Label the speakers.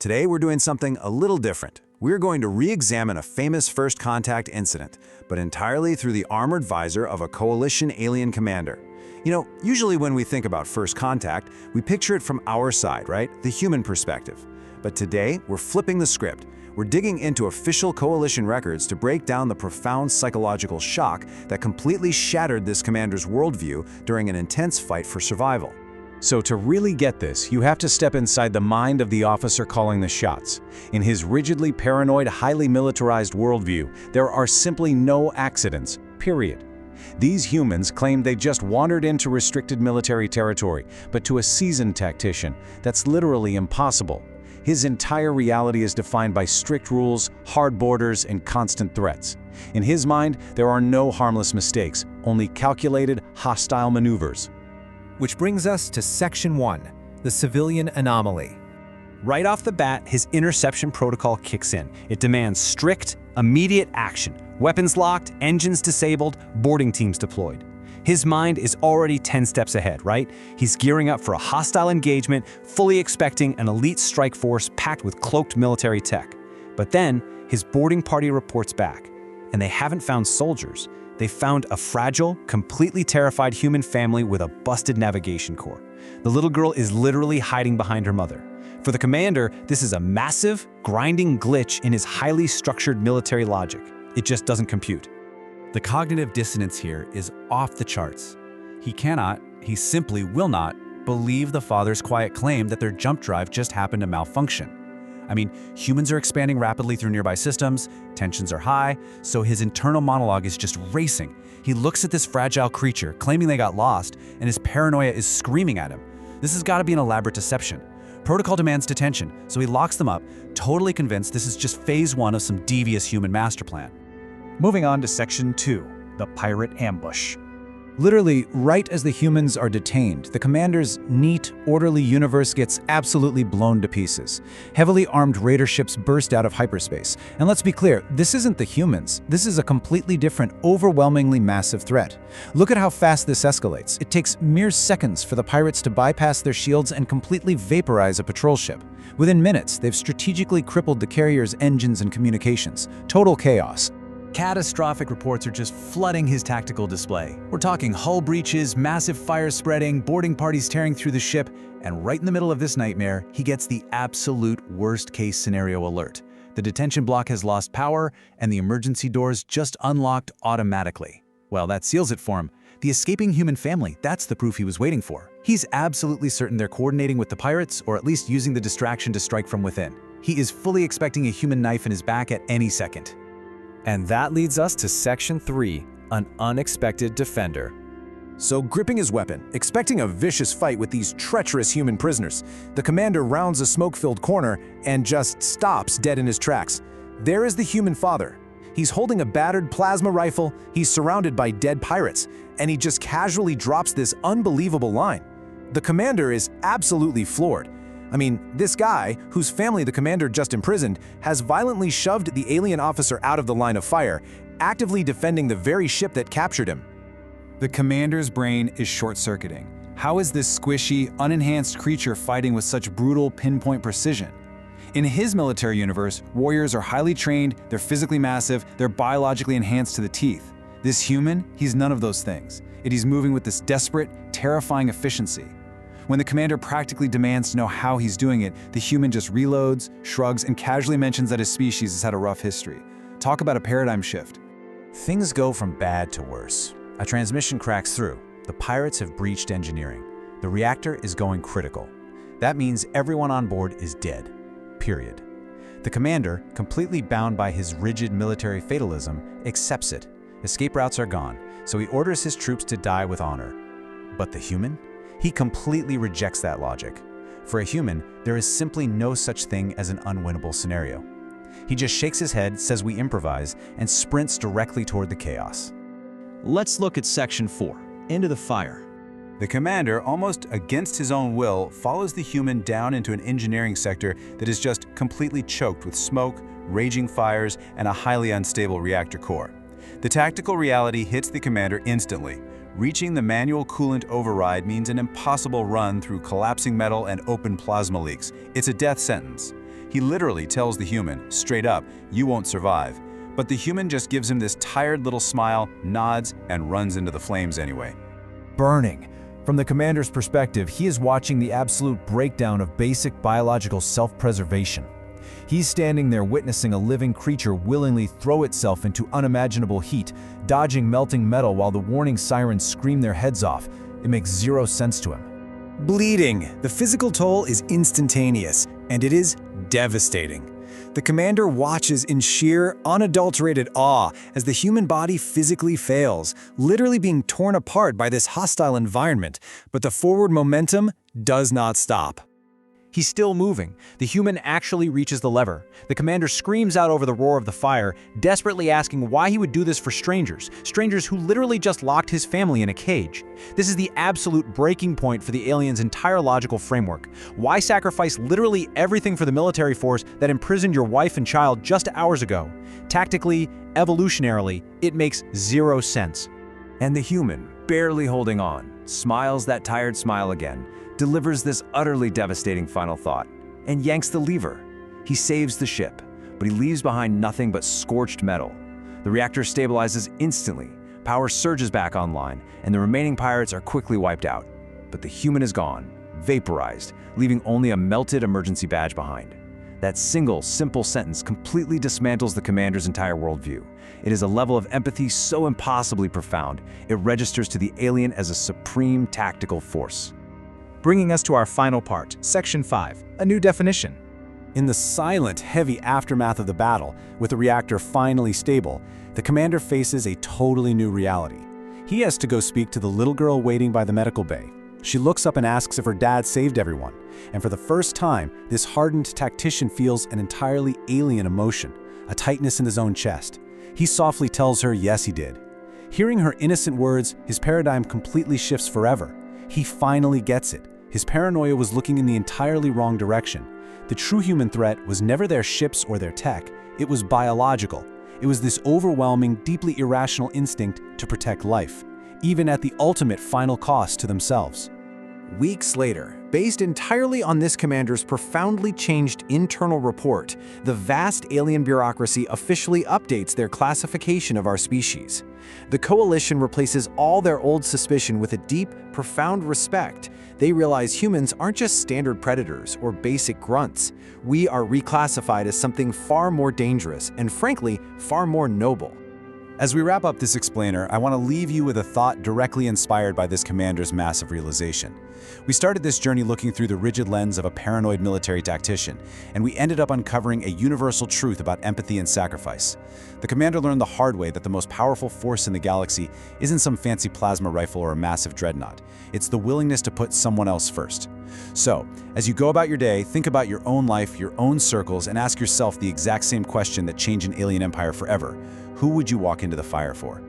Speaker 1: Today we're doing something a little different. We're going to re-examine a famous first contact incident, but entirely through the armored visor of a coalition alien commander. Usually when we think about first contact, we picture it from our side, right? The human perspective. But today, we're flipping the script. We're digging into official coalition records to break down the profound psychological shock that completely shattered this commander's worldview during an intense fight for survival. So to really get this, you have to step inside the mind of the officer calling the shots. In his rigidly paranoid, highly militarized worldview, there are simply no accidents, period. These humans claim they just wandered into restricted military territory, but to a seasoned tactician, that's literally impossible. His entire reality is defined by strict rules, hard borders, and constant threats. In his mind, there are no harmless mistakes, only calculated, hostile maneuvers.
Speaker 2: Which brings us to Section 1, the civilian anomaly.
Speaker 3: Right off the bat, his interception protocol kicks in. It demands strict, immediate action. Weapons locked, engines disabled, boarding teams deployed. His mind is already 10 steps ahead, right? He's gearing up for a hostile engagement, fully expecting an elite strike force packed with cloaked military tech. But then, his boarding party reports back, and they haven't found soldiers. They found a fragile, completely terrified human family with a busted navigation core. The little girl is literally hiding behind her mother. For the commander, this is a massive, grinding glitch in his highly structured military logic. It just doesn't compute.
Speaker 4: The cognitive dissonance here is off the charts. He simply will not, believe the father's quiet claim that their jump drive just happened to malfunction. Humans are expanding rapidly through nearby systems, tensions are high, so his internal monologue is just racing. He looks at this fragile creature, claiming they got lost, and his paranoia is screaming at him. This has got to be an elaborate deception. Protocol demands detention, so he locks them up, totally convinced this is just phase 1 of some devious human master plan.
Speaker 5: Moving on to Section 2, the pirate ambush.
Speaker 1: Literally, right as the humans are detained, the commander's neat, orderly universe gets absolutely blown to pieces. Heavily armed raider ships burst out of hyperspace. And let's be clear, this isn't the humans. This is a completely different, overwhelmingly massive threat. Look at how fast this escalates. It takes mere seconds for the pirates to bypass their shields and completely vaporize a patrol ship. Within minutes, they've strategically crippled the carrier's engines and communications. Total chaos.
Speaker 4: Catastrophic reports are just flooding his tactical display. We're talking hull breaches, massive fire spreading, boarding parties tearing through the ship, and right in the middle of this nightmare, he gets the absolute worst-case scenario alert. The detention block has lost power, and the emergency doors just unlocked automatically. Well, that seals it for him. The escaping human family, that's the proof he was waiting for. He's absolutely certain they're coordinating with the pirates, or at least using the distraction to strike from within. He is fully expecting a human knife in his back at any second.
Speaker 2: And that leads us to Section 3, an unexpected defender.
Speaker 1: So gripping his weapon, expecting a vicious fight with these treacherous human prisoners, the commander rounds a smoke-filled corner and just stops dead in his tracks. There is the human father. He's holding a battered plasma rifle, he's surrounded by dead pirates, and he just casually drops this unbelievable line. The commander is absolutely floored. This guy, whose family the commander just imprisoned, has violently shoved the alien officer out of the line of fire, actively defending the very ship that captured him.
Speaker 4: The commander's brain is short-circuiting. How is this squishy, unenhanced creature fighting with such brutal, pinpoint precision? In his military universe, warriors are highly trained, they're physically massive, they're biologically enhanced to the teeth. This human, he's none of those things. Yet he's moving with this desperate, terrifying efficiency. When the commander practically demands to know how he's doing it, the human just reloads, shrugs, and casually mentions that his species has had a rough history. Talk about a paradigm shift.
Speaker 1: Things go from bad to worse. A transmission cracks through. The pirates have breached engineering. The reactor is going critical. That means everyone on board is dead. Period. The commander, completely bound by his rigid military fatalism, accepts it. Escape routes are gone, so he orders his troops to die with honor. But the human? He completely rejects that logic. For a human, there is simply no such thing as an unwinnable scenario. He just shakes his head, says we improvise, and sprints directly toward the chaos.
Speaker 3: Let's look at Section 4, Into the Fire.
Speaker 1: The commander, almost against his own will, follows the human down into an engineering sector that is just completely choked with smoke, raging fires, and a highly unstable reactor core. The tactical reality hits the commander instantly. Reaching the manual coolant override means an impossible run through collapsing metal and open plasma leaks. It's a death sentence. He literally tells the human, straight up, "You won't survive." But the human just gives him this tired little smile, nods, and runs into the flames anyway.
Speaker 2: Burning. From the commander's perspective, he is watching the absolute breakdown of basic biological self-preservation. He's standing there witnessing a living creature willingly throw itself into unimaginable heat, dodging melting metal while the warning sirens scream their heads off. It makes zero sense to him.
Speaker 6: Bleeding. The physical toll is instantaneous, and it is devastating. The commander watches in sheer, unadulterated awe as the human body physically fails, literally being torn apart by this hostile environment, but the forward momentum does not stop.
Speaker 3: He's still moving. The human actually reaches the lever. The commander screams out over the roar of the fire, desperately asking why he would do this for strangers who literally just locked his family in a cage. This is the absolute breaking point for the alien's entire logical framework. Why sacrifice literally everything for the military force that imprisoned your wife and child just hours ago? Tactically, evolutionarily, it makes zero sense.
Speaker 2: And the human, barely holding on, smiles that tired smile again, delivers this utterly devastating final thought, and yanks the lever. He saves the ship, but he leaves behind nothing but scorched metal. The reactor stabilizes instantly, power surges back online, and the remaining pirates are quickly wiped out. But the human is gone, vaporized, leaving only a melted emergency badge behind. That single, simple sentence completely dismantles the commander's entire worldview. It is a level of empathy so impossibly profound, it registers to the alien as a supreme tactical force.
Speaker 5: Bringing us to our final part, Section 5, a new definition.
Speaker 6: In the silent, heavy aftermath of the battle, with the reactor finally stable, the commander faces a totally new reality. He has to go speak to the little girl waiting by the medical bay. She looks up and asks if her dad saved everyone, and for the first time, this hardened tactician feels an entirely alien emotion, a tightness in his own chest. He softly tells her yes, he did. Hearing her innocent words, his paradigm completely shifts forever. He finally gets it. His paranoia was looking in the entirely wrong direction. The true human threat was never their ships or their tech, it was biological. It was this overwhelming, deeply irrational instinct to protect life, even at the ultimate final cost to themselves.
Speaker 1: Weeks later, based entirely on this commander's profoundly changed internal report, the vast alien bureaucracy officially updates their classification of our species. The coalition replaces all their old suspicion with a deep, profound respect. They realize humans aren't just standard predators or basic grunts. We are reclassified as something far more dangerous and, frankly, far more noble.
Speaker 6: As we wrap up this explainer, I want to leave you with a thought directly inspired by this commander's massive realization. We started this journey looking through the rigid lens of a paranoid military tactician, and we ended up uncovering a universal truth about empathy and sacrifice. The commander learned the hard way that the most powerful force in the galaxy isn't some fancy plasma rifle or a massive dreadnought. It's the willingness to put someone else first. So, as you go about your day, think about your own life, your own circles, and ask yourself the exact same question that changed an alien empire forever. Who would you walk into the fire for?